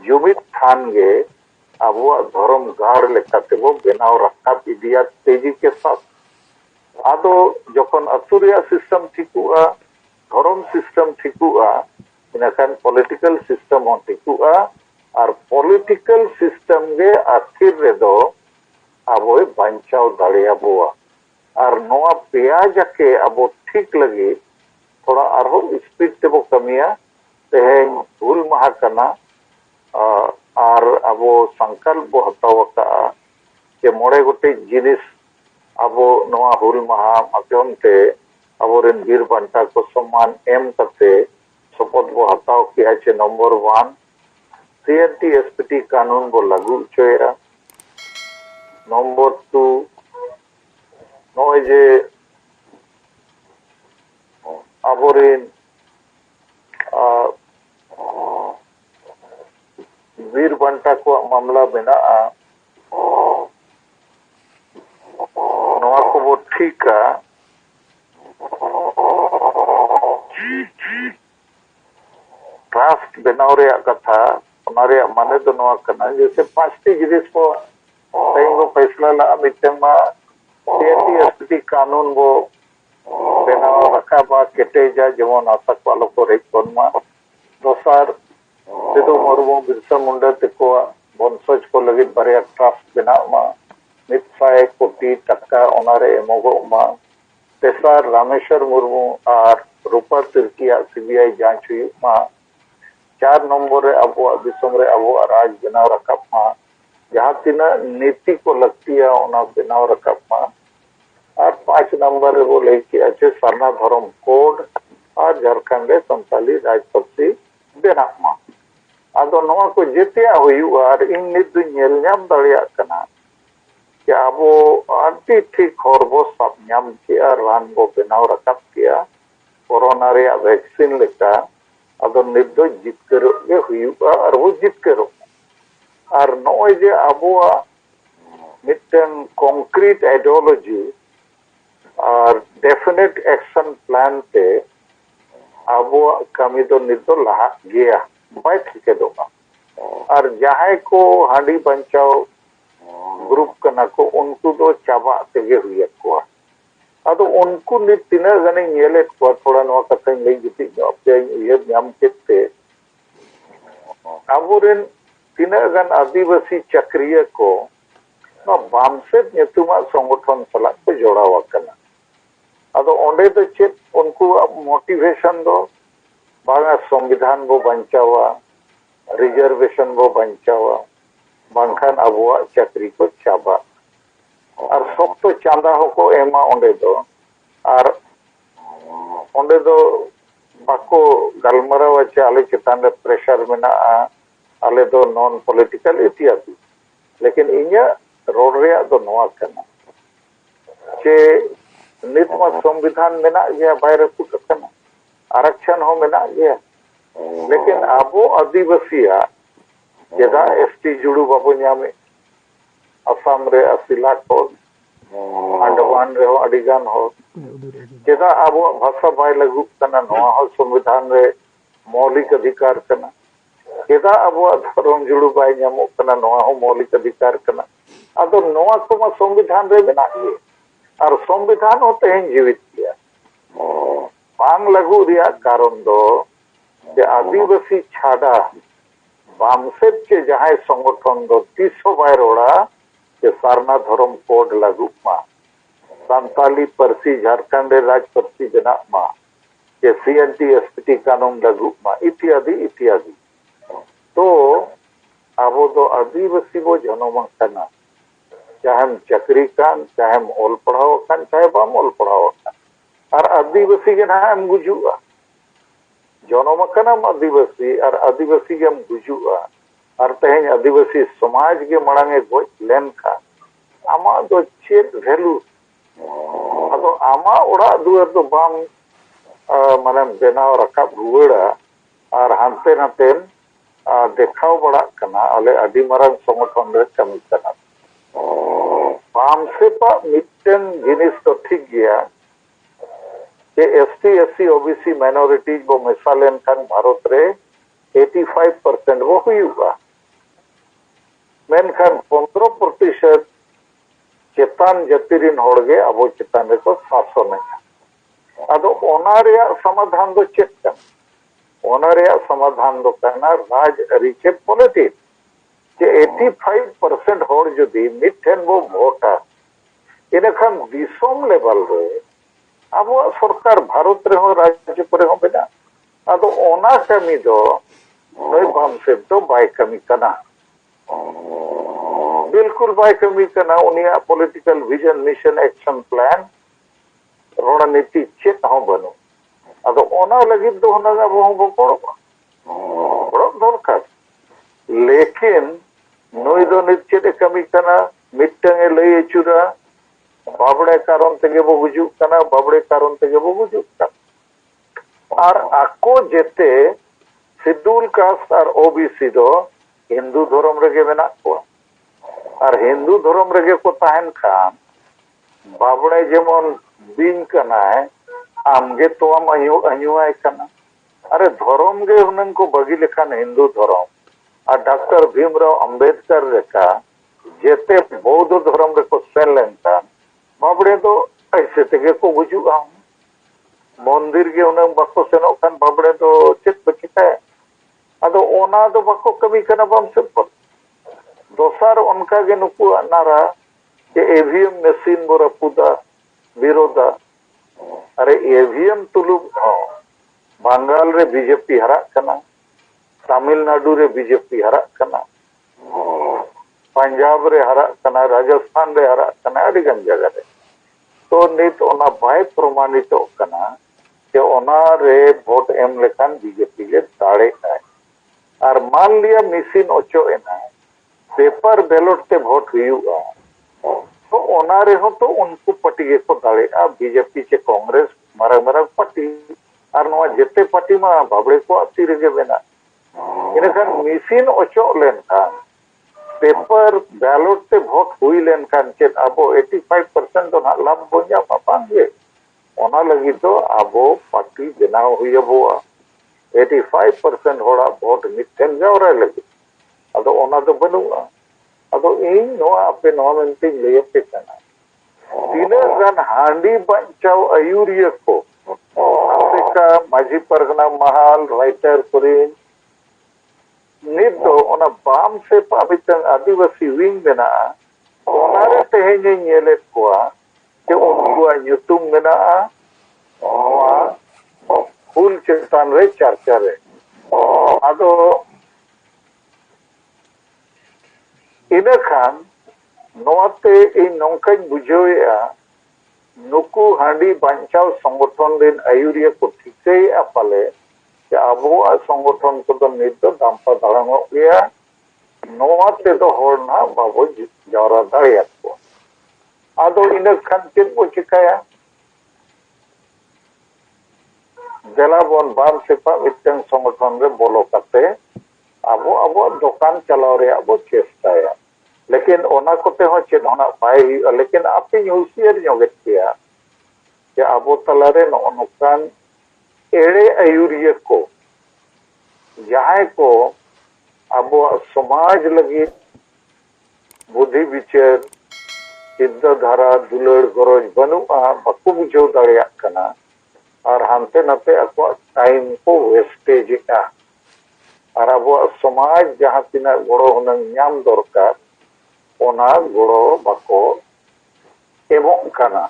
ᱡᱩᱢᱤᱫᱽ ᱛᱷᱟᱱ ᱜᱮ ᱟᱵᱚᱣᱟᱜ ᱫᱷᱚᱨᱚᱢ ᱜᱟᱲ ᱞᱮᱠᱟᱛᱮᱵᱚ ᱵᱮᱱᱟᱣ ᱨᱟᱠᱟᱵ ᱤᱫᱤᱭᱟ ᱛᱮᱡᱤ के साथ। ᱟᱫᱚ ᱡᱚᱠᱷᱚᱱ ᱟᱹᱛᱩ ᱨᱮᱭᱟᱜ ᱥᱤᱥᱴᱮᱢ ᱴᱷᱤᱠᱩᱜᱼᱟ, ᱫᱷᱚᱨᱚᱢ ᱥᱤᱥᱴᱮᱢ ᱴᱷᱤᱠᱩᱜᱼᱟ, ᱤᱱᱟᱹᱠᱷᱟᱱ ᱯᱚᱞᱤᱴᱤᱠᱮᱞ ᱥᱤᱥᱴᱮᱢ ᱦᱚᱸ ᱴᱷᱤᱠᱩᱜᱼᱟ, ᱟᱨ ᱯᱚᱞᱤᱴᱤᱠᱮᱞ ᱥᱤᱥᱴᱮᱢ ᱜᱮ ᱟᱹᱠᱷᱤᱨ ᱨᱮᱫᱚ ᱟᱵᱚᱭ ᱵᱟᱧᱪᱟᱣ ᱫᱟᱲᱮᱭᱟᱵᱚᱣᱟ। ᱟᱨ ᱱᱚᱣᱟ ᱯᱮᱭᱟ ᱡᱟᱠᱮ ᱟᱵᱚ ᱴᱷᱤᱠ ᱞᱟᱹᱜᱤᱫ थोड़ा आरहो स्पीड तेबो कमिया तेहें हुल माहा कना और अबो संकल्प बो हताव का जे मोड़े गोटे जिनिस अबो नवा हुल माहा माध्यम ते अबो रेन वीर बांटा को सम्मान एम करते शपथ बो हताव किया चे नंबर 1 सीएनटी एसपीटी कानून बो लागू चोया। नंबर 2 नोए जे आबोरेन वीर बांटा को मामला मेना नवा को वो ठीका ट्रस्ट बनाव रे कथा हमारे माने तो नवा करना जैसे 5टी जिनिस को कहीं वो फैसला ला मिटंग मा सीएनटी एसपीटी कानून वो बेनाव रखा केटेजा जेमन आतक वालों को रेज कोनमा दोसार सिदो मुर्मू बिरसा मुंडा तको वंशज को लगित बारे ट्रस्ट बेनाव मा 100 कोटी टका ओनारे एमोगो मा तेसार रामेश्वर मुर्मू और रूपा तिर्किया सीबीआई जांच हुई मा 4 नंबर रे अबो दिसम रे अबो राज बेनाव रखा मा जहां तिना नीति को लगती है ओना बेनाव रखा मा और 5 नंबर रे वो लेके अच्छे सरना धर्म कोड और झारखंड रे संताली राजपत्सी बेनामा आदो नवा को जेतिया हुई और इन निद नेल नाम दड़िया कना कि अबो आंटी ठीक हरबो सब नाम किया रान बो बेनाव रकाब किया कोरोना रे वैक्सीन लेका आदो निद जितकरो गे हुई और वो जितकरो और नोय जे अबो मिटन कॉन्क्रीट आइडियोलॉजी और डेफिनेट एक्शन प्लान ते अबो कमी तो नितो लहा गया बाय ठीके दोगा और जहां को हांडी बंचाओ ग्रुप कना को उनको दो चाबा तेगे हुई को अदो उनको नि तिना गने नेले को थोड़ा नवा कथा लई जिति अपे ये नाम केते अबोरेन तिना गन आदिवासी चक्रिय को बामसेट नेतुमा संगठन सला को जोड़ावा कना अदो ओंडे तो चेत उनको मोटिवेशन दो बागा संविधान बो बंचावा रिजर्वेशन बो बंचावा बांखान अबुआ चाकरी को चाबा और सब तो चांदा होको एमा ओंडे दो और ओंडे दो बाको गलमरावा चे आले चितान रे प्रेशर मेना आले दो नॉन पॉलिटिकल इतिहास लेकिन इन्या रोड रे दो नवा कना चे नितमा संविधान मेना गया बाहर कुछ आरक्षण हो मेना गया लेकिन अबो आदिवासिया जेदा एसटी जुड़ू बाबू नामे असम रे 80 लाख हो अंडमान रे हो अडिगान हो जेदा अबो भाषा बाय लागू कना नवा हो संविधान रे मौलिक अधिकार कना जेदा अबो धर्म जुड़ू बाय नामो कना नवा हो मौलिक अधिकार कना अदो नवा को संविधान रे मेना गया और संविधान होते हैं जीवित किया बांग लगू रिया कारण दो जे आदिवासी छाड़ा बामसेट के जहां संगठन दो 300 बाय रोड़ा के सारना धर्म कोड लागू मा संताली परसी झारखंड राज परसी बना मा के सीएनटी एसपीटी कानून लागू मा इत्यादि इत्यादि तो अबो दो आदिवासी बो जनम कना चाहे हम चक्री कान चाहे हम ओल पढ़ाओ कान चाहे बाम ओल पढ़ाओ कान और आदिवासी के ना हम गुजुआ जनम कना आदिवासी और आदिवासी के हम गुजुआ और तेज आदिवासी समाज के मड़ांगे गोज लेन का आमा दो चेत वैल्यू अदो आमा ओड़ा दुआर दो बाम माने बेनाव रकाब रुवाड़ा और हानते नाते देखाव बड़ा कना आले आदि मारंग संगठन रे कमी कना बामसेपा मिटन जिनिस तो ठीक गया कि एसटी एससी ओबीसी माइनॉरिटीज वो मिसालेन खान भारत रे 85% वो हुआ मेनखान 15% चेतान जाति रिन होड़गे अबो चेतान रे को शासन है। अदो ओना रेया समाधान दो चेक कन ओना रेया समाधान दो करना राज अरिचे पॉलिटिक्स जे 85% होड़ जदि मिठेन वो वोटा इनखान दिसोम लेवल रे अब सरकार भारत रे हो राज्य पर हो बेना अदो ओना कमी दो नई बाम से तो बाय कमी कना बिल्कुल बाय कमी कना उनिया political vision mission action plan रणनीति चेत हो बनो अदो ओना लगी दो होना अब हो बड़ो दरकार लेकिन नई दो निश्चित कमी कना मिट्टंगे लई चुरा बाबड़े कारण तेगे बो गुजुक कना बाबड़े कारण तेगे बो गुजुक कना और आको जेते शेड्यूल कास्ट और ओबीसी दो हिंदू धर्म रेगे मेना को और हिंदू धर्म रेगे को ताहन खान बाबड़े जेमन बिन कनाय आमगे तो आम अयुआय कना अरे धर्म गे हुनन को बगी लेखान हिंदू धर्म और डॉक्टर भीमराव अंबेडकर रेखा जेते बौद्ध धर्म रे को सेन लेनखान बाबड़े तो ऐसे तेगे को गुजुआ मंदिर के उन्हें बाको सेनो खान बाबड़े तो चेक बचिकाय अदो ओना दो बाको कमी कना बम से पर दोसार उनका के नुकु नारा के ईवीएम मशीन बोरा पुदा विरोधा अरे ईवीएम तुलुब बंगाल रे बीजेपी हरा कना तमिलनाडु रे बीजेपी हरा कना पंजाब रे हरा कना राजस्थान रे हरा कना अड़ी गन जगह रे तो नित ओना बाय प्रमाणित कना के ओना रे वोट एम लेखान बीजेपी के दाड़े है और मान लिया मिसिन ओचो एना पेपर बैलेट ते वोट हुआ तो ओना रे हो तो उनको पार्टी को दाड़े बीजेपी से कांग्रेस मारा मारा पार्टी और नवा जेते पार्टी मा बाबड़े को आती रेगे बेना इनखान मिसिन ओचो लेनखान पेपर बैलेट ते वोट हुई लेनखान चेत आबो 85% तो ना लाभ बोंजा पापांगे ओना लगी तो आबो पार्टी बनाव हुईबो 85% होड़ा वोट मिठेन जावरा लगी अदो ओना दो बनुआ अदो इन नोआ आपे नोआ मेंटे लेयते कना तीना गान हांडी बंचाव अयुरिया को आपे का माजी परगना महाल राइटर कुरिन नित दो ओना बाम से पाबितंग आदिवासी विंग बेना ओना रे तेहेने नेले कोआ के उनकुआ ᱧᱩᱛᱩᱢ मेना नोआ फुल चेतान रे चर्चा रे आदो इना खान नोआते इन नौकाñ बुझावेआ नुकु हांडी बांचाव संगठन दिन आयुरिया को ठिकई पाले कि आबोआ संगठन को तो नित दामपा दाड़ांगो गया नोआते तो होरना बाबो जावरा दाड़िया को आदो इना खान चेद बो चिकाया देला बोन बार सेपा मिटन संगठन रे बोलो काते आबो दुकान चलाव रे आबो चेष्टाया लेकिन ओना कोते हो चेद होना पाए लेकिन आपे ह्यूसियर जोगेत किया कि आबो तलारे नोकान एड़े आयुरिया को जहां को आबो समाज लगी बुद्धि विचार चिंताधारा दुलड़ गरज बनुआ बाको बुझाव दाड़िया कना और हानते नाते आको टाइम को वेस्टेज और आबो समाज जहां तिना गड़ो हुनंग नाम दरकार ओना गड़ो बाको एमोग कना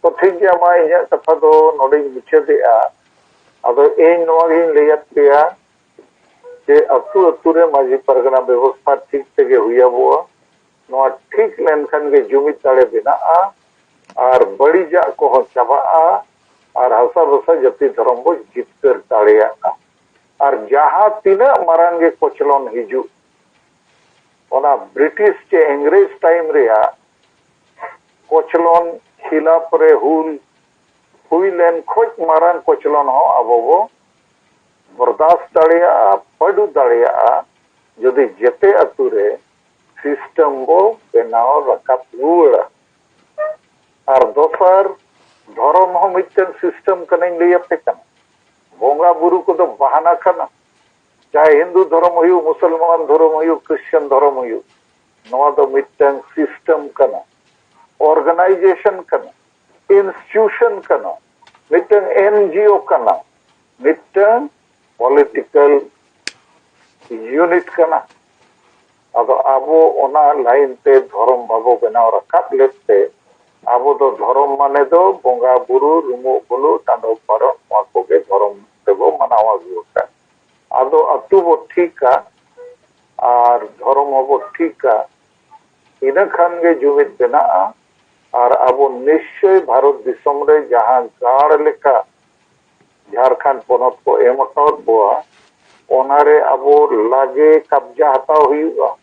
तो ठीक गया मा इया कथा दो नोडे मुचादेआ अदो इन नोआ गिन लेयत पेया जे अतु अतु रे माजी परगना व्यवस्था ठीक तेगे हुईबो नोआ ठीक लेनखान गे जुमिद दाड़े बेनाआ और बड़ी जा को हो चाबाआ और हसा बसा जति धर्म बो जितकर दाड़ेया और जहां तीना मारांगे कोचलन हिजु ओना ब्रिटिश के अंग्रेज टाइम रेया कोचलन खिलाफ रे हुल हुई लेन खोज मारांग कोचलन हो अबो बो बर्दाश्त दाड़ेया पड़ू दाड़ेया जदि जेते अतु रे सिस्टम बो बेनाव रकाब रुड़ा और दोसर धर्म हो मिटन सिस्टम कने लेयते कना बोंगा बुरु को तो बहाना कना चाहे हिंदू धर्म हुई मुसलमान धर्म हुई क्रिश्चियन धर्म हुई नवा दो मिटन सिस्टम कना ऑर्गेनाइजेशन कना इंस्टीट्यूशन कना मिटन एनजीओ कना मिटन पॉलिटिकल यूनिट कना अब आबो ओना लाइन ते धर्म बाबो बनाव रखाब लेते आबो दो धर्म माने दो बोंगा बुरु रुमु बुलु टांडो पारो नवा कोगे धर्म तेबो मनावा गुटा आदो अतु बो ठीका और धर्म बो ठीका इना खान गे जुमिद बेना और आबो निश्चय भारत दिसम रे जहां गाड़ लेका झारखंड पोनत को एम अकाउंट बोआ ओनारे आबो लागे कब्जा हताव हुआ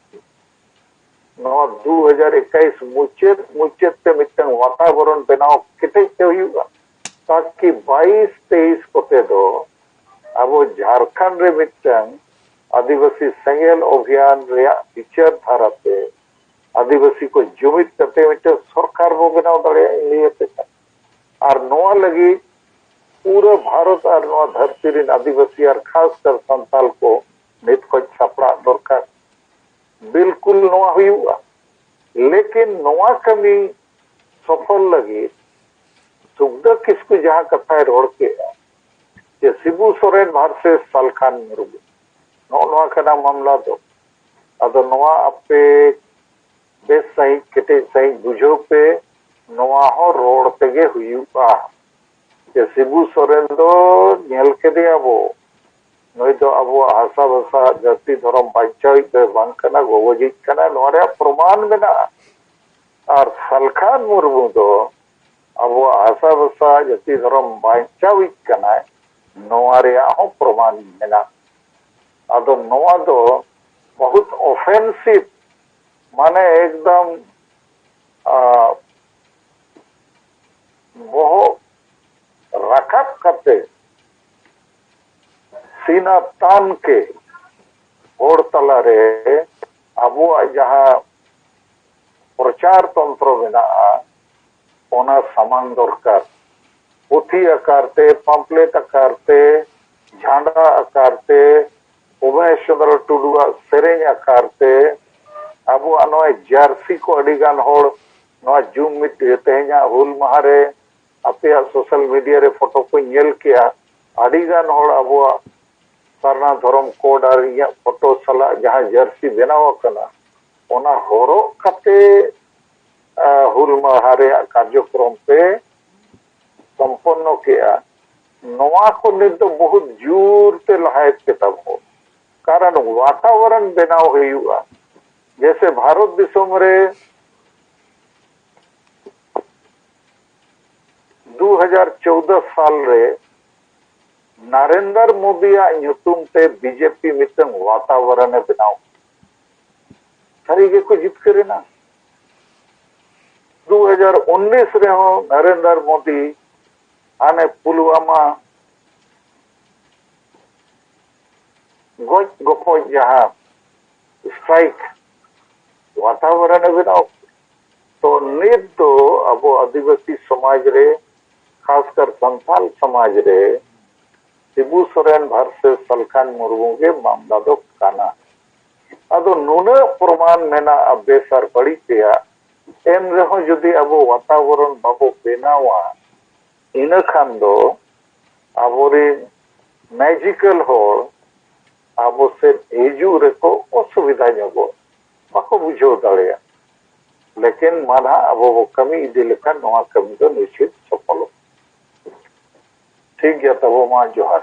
2021 मुचेत ते मिटन वातावरण बनाव केटे ते हुआ ताकि 22-23 कोते दो आबो झारखंड रे मिटन आदिवासी संगेल अभियान रे विचार धाराते आदिवासी को जुमिद करते मिटन सरकार बो बनाव दड़े लिए और नोआ लगी पूरा भारत और नोआ धरती रे आदिवासी और खासकर संताल को नित को सपड़ा दरकार बिल्कुल नोआ हुआ लेकिन नोआ कमी सफल लगी सुखदा किसको जहां कथा रोड के जे शिबू सोरेन वर्सेस सालखान मुर्मू नोआ कना मामला दो अदो नोआ अपे बेस सही केटे सही बुझो पे नोआ हो रोड तेगे हुआ जे शिबू सोरेन दो नेल के दियाबो नई दो अब हासा भाषा जाति धर्म बांचाई बांकना गोवजित कना नोरे प्रमाण मेना और सलखान मुर्मू दो अब हासा भाषा जाति धर्म बांचाई कना नोरे हो प्रमाण मेना अदो नोआ दो बहुत ऑफेंसिव माने एकदम बहुत रखब करते सीना तान के होड़ तला रे अबो जहां प्रचार तंत्र मेना ओना सामान दरकार पुथी आकार ते पम्पलेट आकार ते झंडा आकार ते उमेश चंद्र टुडुआ सेरेंग आकार ते अबो नोय जर्सी को अडिगान होड़ नोय जुमिद तेहना हुल माहरे अपे सोशल मीडिया रे फोटो को नेल किया अडिगान होड़ अबो सरना धर्म कोड और या फोटो सला जहां जर्सी बनाव कना ओना होरो कते हुल माहरे कार्यक्रम पे संपन्न किया नवा को नित तो बहुत जोर ते लहायत के तब हो कारण वातावरण बनाव हुआ जैसे भारत दिसम रे 2014 साल रे नरेंद्र मोदी नुतुम ते बीजेपी मितन वातावरण बनाव सारी को जितके ना 2019 रे हो नरेंद्र मोदी आने पुलवामा गज गपो जहां स्ट्राइक वातावरण बनाव तो नित तो अब आदिवासी समाज रे खासकर संथाल समाज रे शिबू सोरेन वर्सेस सलखान मुर्मू के मामला दो काना अदो नुना प्रमाण मेना बेसर बड़ी पेया एम रहो जदि अब वातावरण बाबो बेनावा इन खान दो आबोरे मैजिकल होड़ आबो से हिजू रेको असुविधा जगो बाको बुझो दाड़िया लेकिन माना अब कमी इदी लेखा नवा कमी दो निश्चित सफल ठीक गया तब मा जोहार।